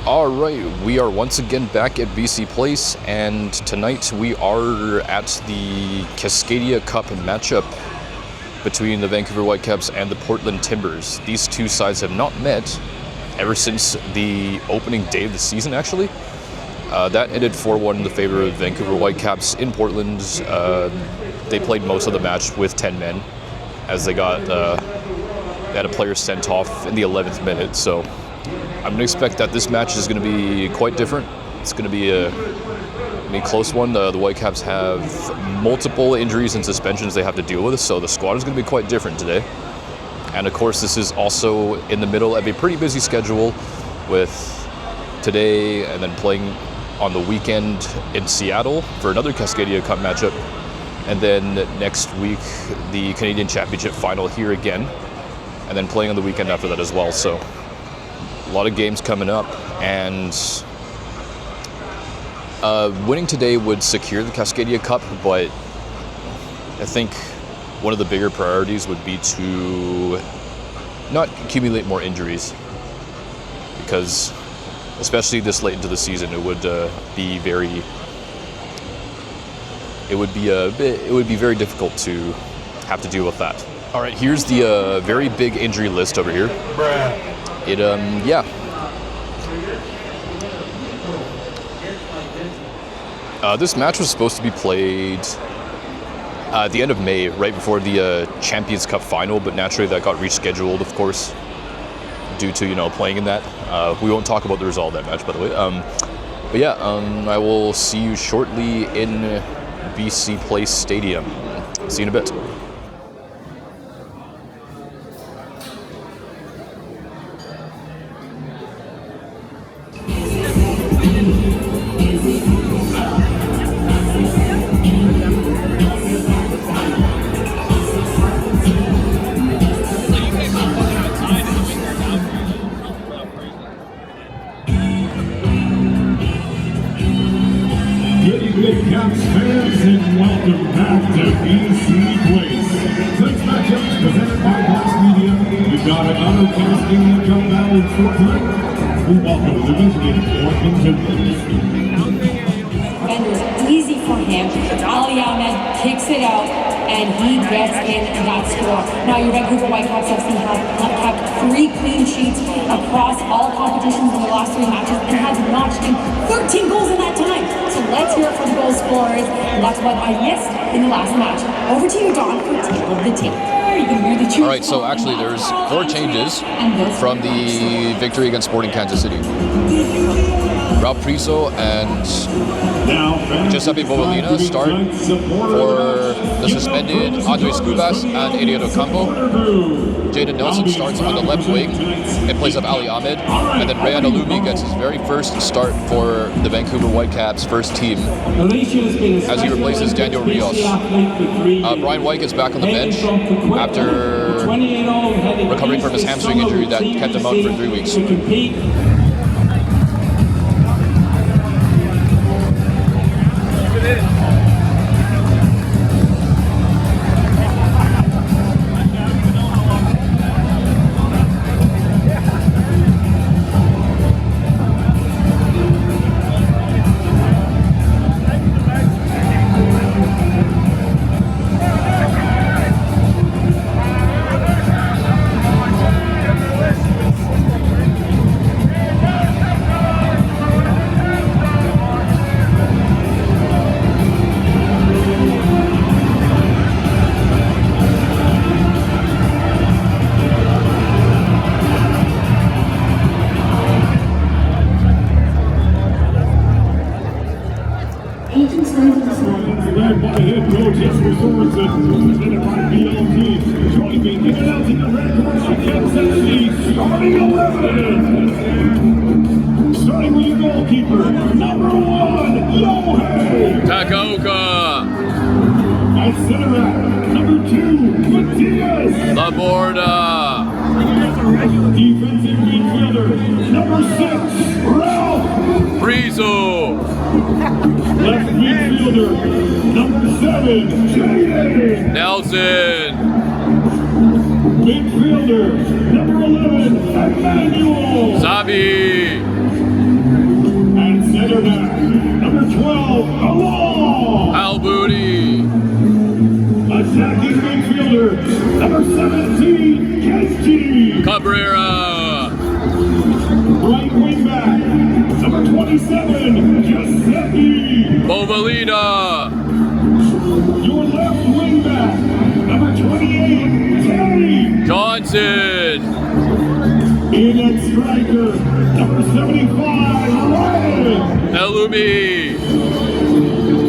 Alright, we are once again back at BC Place, and tonight we are at the Cascadia Cup matchup between the Vancouver Whitecaps and the Portland Timbers. These two sides have not met ever since the opening day of the season, actually. That ended 4-1 in the favor of Vancouver Whitecaps in Portland. They played most of the match with 10 men, as they had a player sent off in the 11th minute, so I'm going to expect that this match is going to be quite different. It's going to be a close one. The Whitecaps have multiple injuries and suspensions they have to deal with, so the squad is going to be quite different today. And of course, this is also in the middle of a pretty busy schedule, with today and then playing on the weekend in Seattle for another Cascadia Cup matchup, and then next week the Canadian Championship final here again, and then playing on the weekend after that as well. So a lot of games coming up, and winning today would secure the Cascadia Cup, but I think one of the bigger priorities would be to not accumulate more injuries, because especially this late into the season, it would be very very difficult to have to deal with that. All right, here's the very big injury list over here. This match was supposed to be played at the end of May, right before the Champions Cup final, but naturally that got rescheduled, of course, due to, playing in that. We won't talk about the result of that match, by the way. But yeah, I will see you shortly in BC Place Stadium. See you in a bit. Caps fans, and welcome back to BC Place. Tonight's matchup is presented by Box Media. We've got another Cascadia Cup battle in short time. We welcome the visiting Portland Timbers. And it was easy for him. Ali Ahmed kicks it out, and he gets in that score. Now your Vancouver Whitecaps FC have kept 3 clean sheets across all competitions in the last 3 matches and has notched in 13 goals in that time. So let's hear it from the goal scorers, and that's what I missed in the last match. Over to you, Don, for Tale of the Tape. You can hear the cheers. All right, so actually there's 4 changes from the victory against Sporting Kansas City. Valpriso and Giuseppe Bovalina start for the suspended Andres Cubas and Adriano Campo. Jaden Nelson starts on the left wing in place of Ali Ahmed, and then Rayan Alumi gets his very first start for the Vancouver Whitecaps first team as he replaces Daniel Rios. Brian White gets back on the bench after recovering from his hamstring injury that kept him out for 3 weeks. Led by head coach Jesper Sorensen, presented by BLT. Join me in announcing the Red Whitecaps FC starting 11. Starting with your goalkeeper, number 1, Yohei Takaoka. At center back, number 2, Matias Laborda. Defensive midfielder, number 6, Ralph Priso. Left midfielder, number 7, Jaden Nelson. Midfielder, number 11, Emmanuel. Zabi. 7, Giuseppe. Bovalina. Your left wing back, number 28, Terry Johnson. In at striker, number 75, Ryan. Elumi.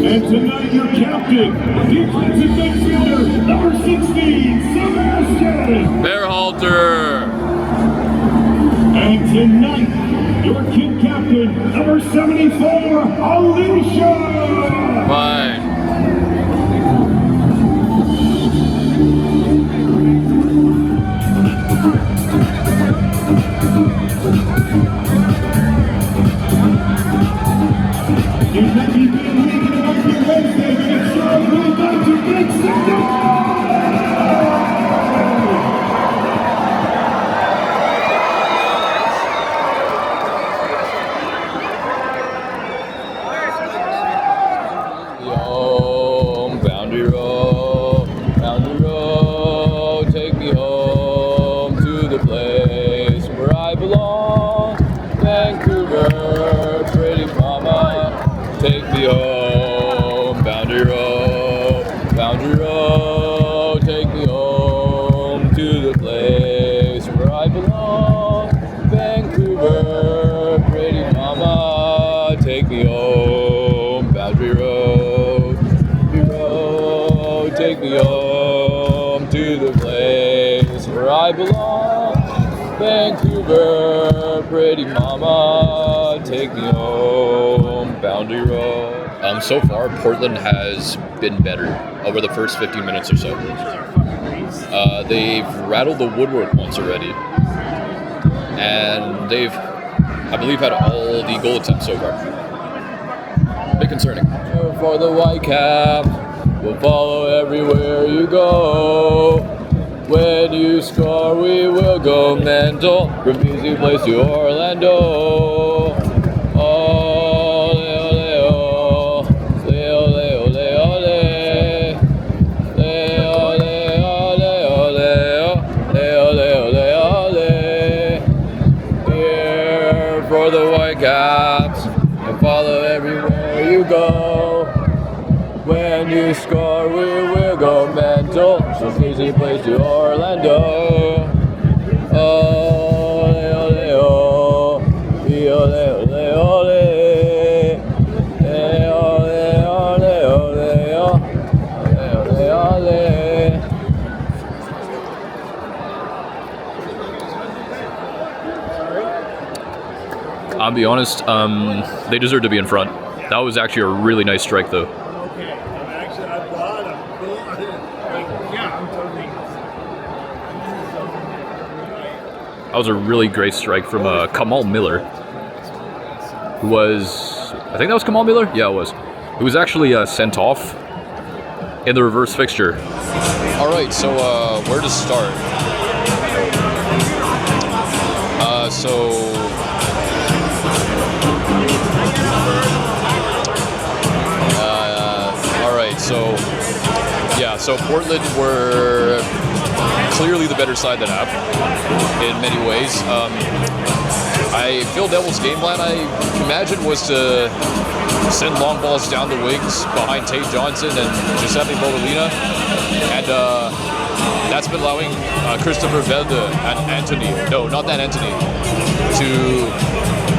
And tonight your captain, defensive midfielder, number 16, Sebastian. Bearhalter. And tonight your kid captain, number 74, Alicia. Bye. It might be big week and it might be Wednesday, but it's sure a good night to get set. Boundary road, take me home to the place where I belong. Vancouver, pretty mama, take me home. Boundary road, take me home to the place where I belong. Vancouver, pretty mama, take me home. Boundary road, take me home to the place where I belong. Vancouver, pretty mama, take me home. Boundary road. So far, Portland has been better over the first 15 minutes or so. They've rattled the woodwork once already, and they've, I believe, had all the goal attempts so far. A bit concerning. For the Whitecap, we'll follow everywhere you go. When you score, we will go mental. From easy place to Orlando. Ole, ole, ole. Leo, leo, leo, le. Leo, leo, leo, leo. Leo, leo, leo, le. Here for the Whitecaps. We'll follow everywhere you go. When you score, we will go mental. Some easy place to Orlando. Ole, ole, ole. Ole, ole, ole. Ole, ole, ole. Ole, ole. I'll be honest, they deserve to be in front. That was actually a really nice strike, though. That was a really great strike from Kamal Miller, who was, I think that was Kamal Miller? Yeah, it was. It was actually sent off in the reverse fixture. All right, so where to start? So Portland were clearly the better side that half in many ways. Phil Neville's game plan, I imagine, was to send long balls down the wings behind Tate Johnson and Giuseppe Bovalina, and that's been allowing Christopher Velde and Anthony, no, not that Anthony, to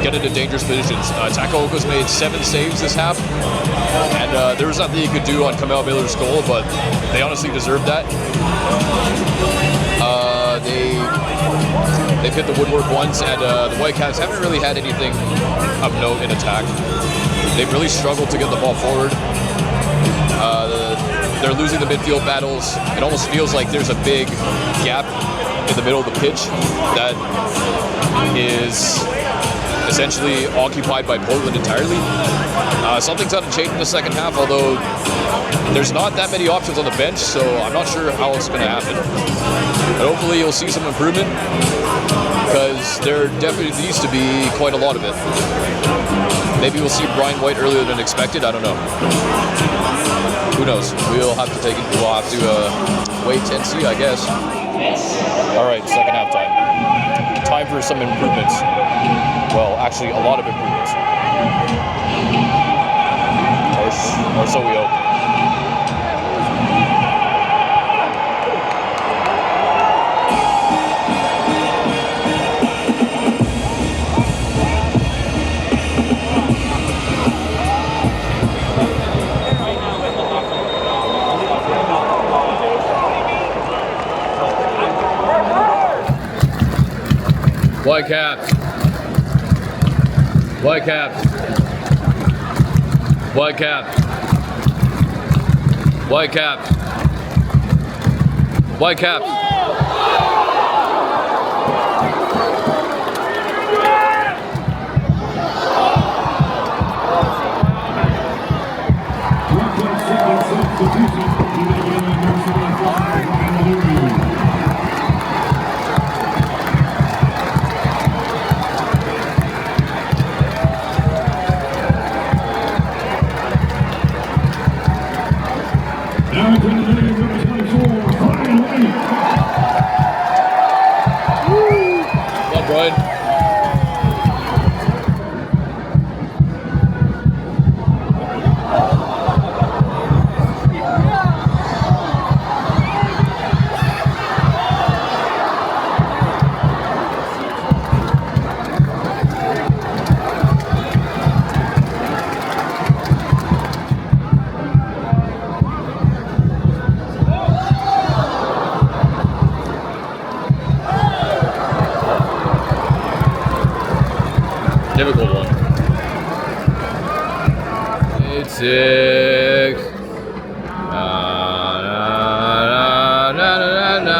get into dangerous positions. Takaoka's made 7 saves this half, and there was nothing he could do on Kamal Miller's goal, but they honestly deserved that. They've hit the woodwork once, and the Whitecaps haven't really had anything of note in attack. They've really struggled to get the ball forward. They're losing the midfield battles. It almost feels like there's a big gap in the middle of the pitch that is essentially occupied by Portland entirely. Something's going to change in the second half, although there's not that many options on the bench, so I'm not sure how it's going to happen. But hopefully you'll see some improvement, because there definitely needs to be quite a lot of it. Maybe we'll see Brian White earlier than expected, I don't know. Who knows? We'll have to wait and see, I guess. All right, second half time. Time for some improvements. Well, actually, a lot of improvements. Or so we hope. Whitecaps. Whitecaps. Whitecaps. Whitecaps. Whitecaps. Now to the name number 24, Brian White. Come on, Brian. Difficult one. 8-6. Na na na na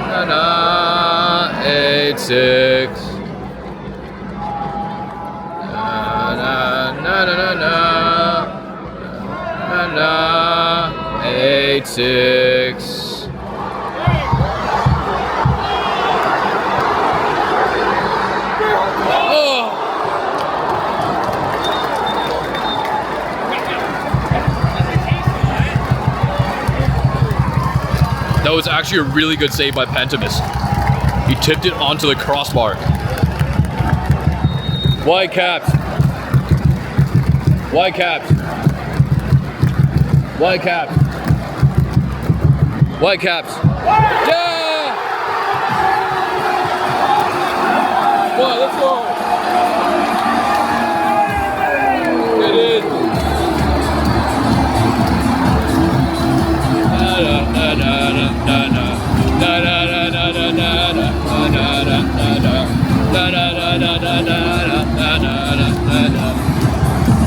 na na. 8-6. Na na na na na na. 8-6. That was actually a really good save by Pentimus. He tipped it onto the crossbar. Whitecaps. Whitecaps. Whitecaps. Whitecaps. Yeah! Come on, let's go. It is.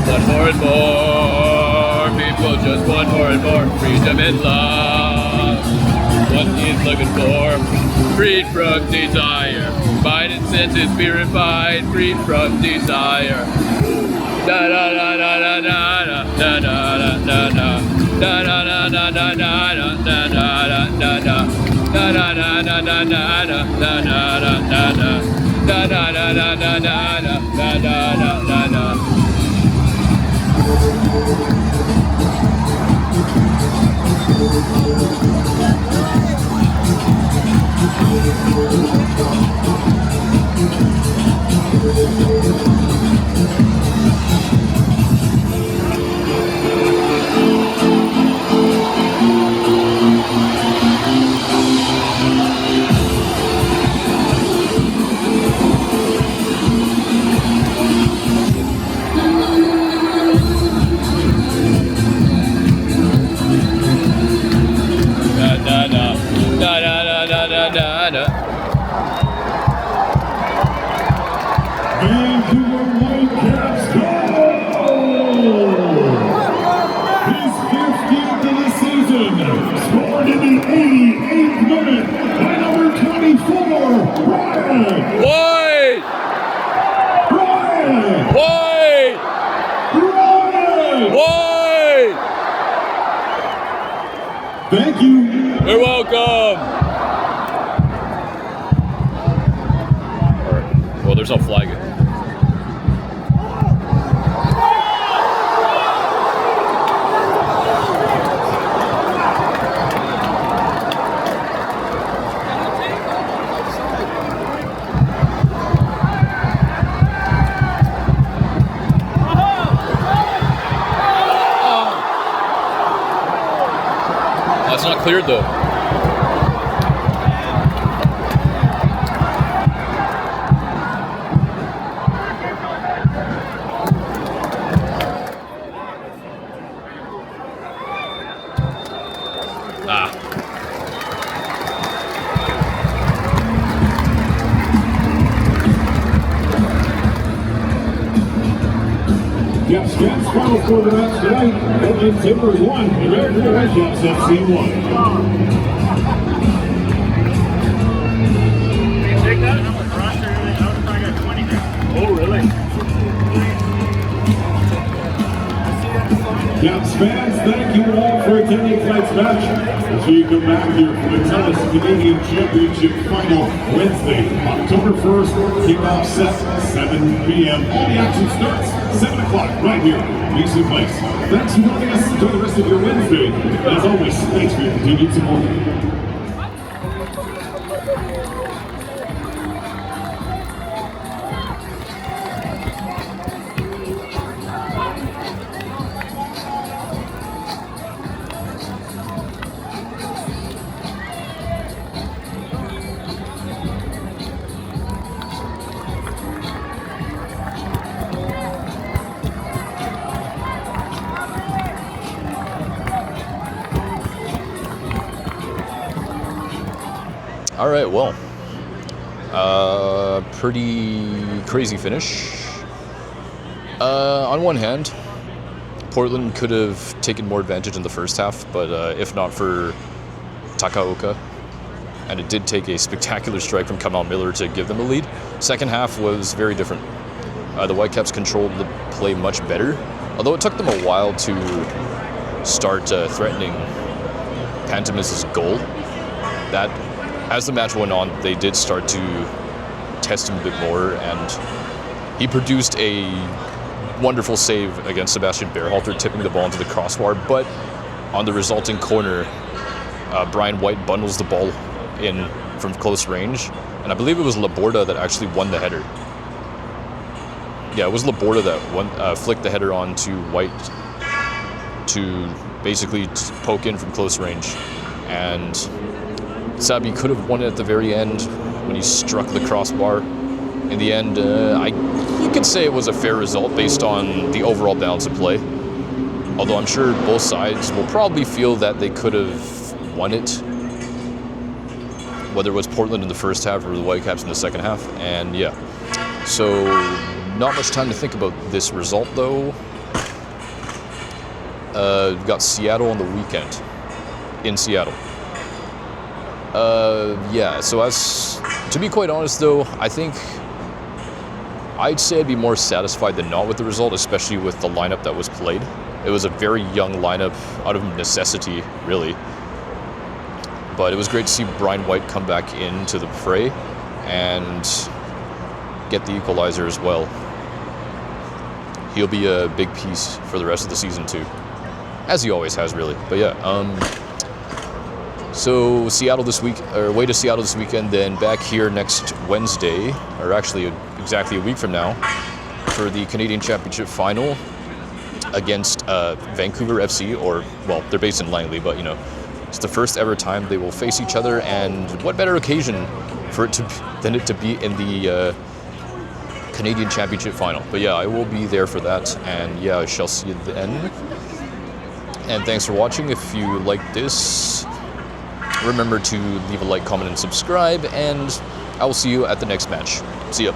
One more and more people just want more and more freedom and love. What he's looking for, freed from desire. Mind and senses purified, freed from desire. Da da da da da da da da da da. Da da da da da da da da da da da. Da da da da da da da da da da da. Da da da da da da da da da da. Vancouver Whitecaps goal! His 15th of the season, scored in the 88th minute by number 24, Brian! White! Brian! White! Brian! White! Thank you. You're welcome. Well, there's no flag. cleared though. Yes, Scott's final score of the match tonight. Portland Timbers 1, Vancouver Whitecaps FC 1. Take that number, roster, I got 20 now. Oh, really? Caps fans, thank you all for attending tonight's match. Until you come back here for the TELUS Canadian Championship Final Wednesday, October 1st, kickoff set 7 p.m. All the action starts 7 o'clock right here, BC Place. Thanks for joining us. Enjoy the rest of your Wednesday. As always, thanks for your continued support. All right, well, pretty crazy finish. On one hand, Portland could have taken more advantage in the first half, but if not for Takaoka, and it did take a spectacular strike from Kamal Miller to give them a lead. Second half was very different. The Whitecaps controlled the play much better, although it took them a while to start threatening Pantemis' goal. That, as the match went on, they did start to test him a bit more, and he produced a wonderful save against Sebastian Berhalter, tipping the ball into the crossbar, but on the resulting corner, Brian White bundles the ball in from close range, and I believe it was Laborda that actually won the header. Yeah, it was Laborda that flicked the header on to White to basically poke in from close range, and Sabi could have won it at the very end when he struck the crossbar. In the end, you could say it was a fair result based on the overall balance of play. Although I'm sure both sides will probably feel that they could have won it, whether it was Portland in the first half or the Whitecaps in the second half. And yeah, so not much time to think about this result though. We've got Seattle on the weekend in Seattle. Yeah, so to be quite honest though, I think I'd say I'd be more satisfied than not with the result, especially with the lineup that was played. It was a very young lineup out of necessity, really. But it was great to see Brian White come back into the fray and get the equalizer as well. He'll be a big piece for the rest of the season too, as he always has, really. But yeah, so Seattle this week, or away to Seattle this weekend, then back here next Wednesday, or actually exactly a week from now, for the Canadian Championship Final against Vancouver FC, or, well, they're based in Langley, but, you know, it's the first ever time they will face each other, and what better occasion for it than it to be in the Canadian Championship Final. But yeah, I will be there for that, and yeah, I shall see you then. And thanks for watching. If you like this, remember to leave a like, comment, and subscribe, and I will see you at the next match. See ya.